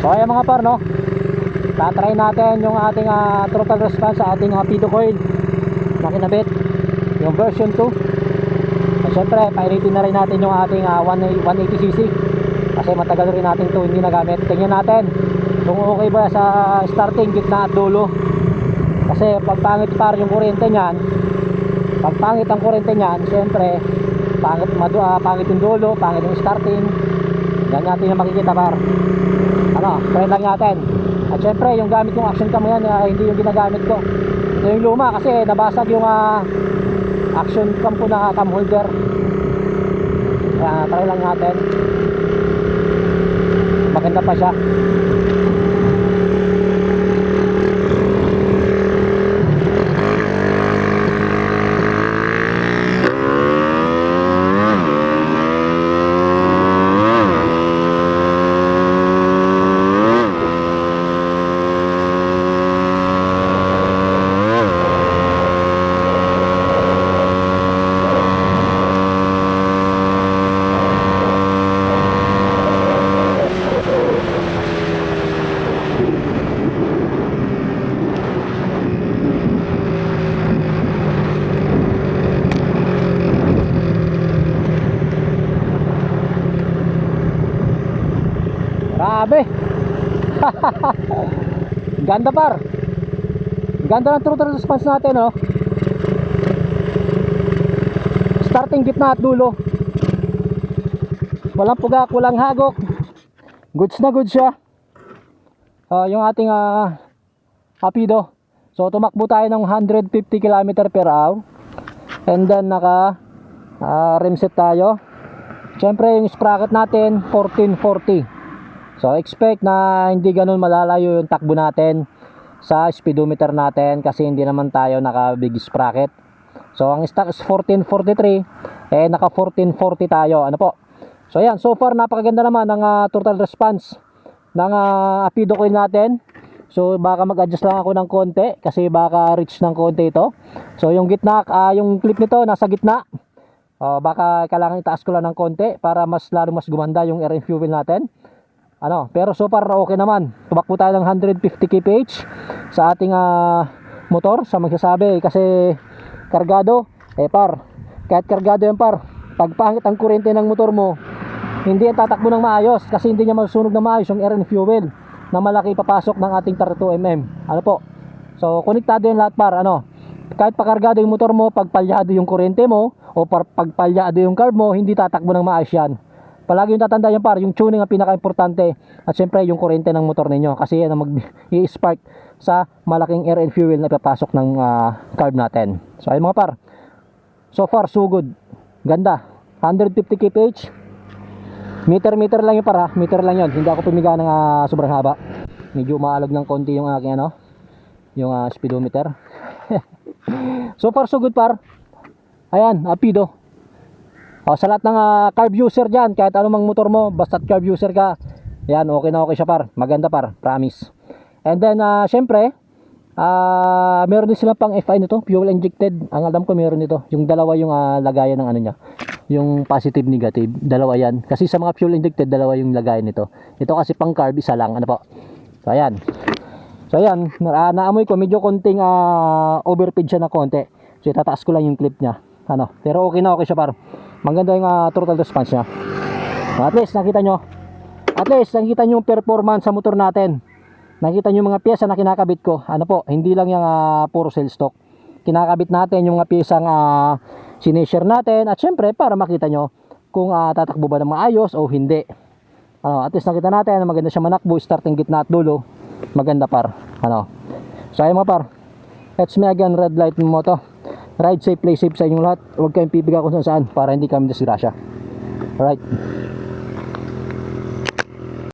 So ayan mga par, no, tatry natin yung ating throttle response sa ating Pido coil na kinabit, yung version 2. At syempre painitin na rin natin yung ating 180cc kasi matagal rin natin to hindi nagamit. Tingnan natin kung okay ba sa starting, gitna at dulo. Kasi pag pangit par yung kuryente nyan, pag pangit ang kuryente nyan, syempre pangit yung dulo, pangit yung starting. Yan natin yung makikita par. Ano, try lang natin. At syempre yung gamit kong action cam yan, hindi yung ginagamit ko. Ito yung luma kasi nabasag yung action cam ko na cam holder. Kaya try lang natin. Maganda pa siya. Grabe. Ganda par. Ganda ng throttle response natin, no? Starting, gitna at dulo. Walang pugak, walang hagok. Goods na goods siya. Yung ating Rapido. So tumakbo tayo ng 150 km per hour. And then naka rim set tayo. Siyempre yung sprocket natin 1440. So expect na hindi ganun malalayo yung takbo natin sa speedometer natin kasi hindi naman tayo naka big sprocket. So ang stock is 1443, naka 1440 tayo. Ano po? So ayan, so far napakaganda naman ng throttle response ng Rapido coil natin. So baka mag-adjust lang ako ng konti kasi baka reach ng konti ito. So yung gitna, yung clip nito nasa gitna. Baka kailangan itaas ko lang ng konti para lalo mas gumanda yung air and fuel natin. Pero so far okay naman. Tumakbo tayo ng 150 kph sa ating motor sa magsasabi kasi kargado. Par, kahit kargado yan par, pag pangit ang kuryente ng motor mo, hindi yan tatakbo ng maayos kasi hindi niya masusunog ng maayos yung air and fuel na malaki papasok ng ating 32mm. Ano po? So konektado yan lahat par. Kahit pakargado yung motor mo, pag palyado yung kuryente mo o pag palyado yung carb mo, hindi tatakbo ng maayos yan. Palagi yung tatandaan yan par, yung tuning ang pinaka-importante at syempre yung kuryente ng motor ninyo kasi yan ang mag-i-spark sa malaking air and fuel na papasok ng carb natin. So ayun mga par, so far so good. Ganda, 150 kph, meter lang yung par, meter lang yun. Hindi ako pumiga ng sobrang haba, medyo maalog ng konti yung aking yung speedometer. So far so good par. Ayan, Rapido. Sa lahat ng carb user dyan, kahit anumang motor mo, basta carb user ka, yan, okay na okay siya par. Maganda par, promise. And then syempre meron din sila pang FI nito, fuel injected. Ang alam ko meron dito, yung dalawa yung lagayan ng niya, yung positive negative, dalawa yan. Kasi sa mga fuel injected, dalawa yung lagayan nito. Ito kasi pang carb, isa lang. Ano po? So ayan. So ayan, naamoy ko medyo konting overfeed siya na konti. So itataas ko lang yung clip niya. Pero okay na okay siya par. Maganda yung throttle response niya. At least nakita nyo yung performance sa motor natin. Nakita nyo yung mga pyesa na kinakabit ko. Hindi lang yung puro sales stock. Kinakabit natin yung mga pyesang sineshare natin. At syempre para makita nyo kung tatakbo ba ng maayos o hindi. At least nakita natin na maganda siya manakbo, starting, gitna at dulo. Maganda par. So ayun mga par, it's me again, Red Light Moto. Ride safe, play safe sa inyong lahat. Huwag kayong pipiga kung saan para hindi kami disgrasya. Alright.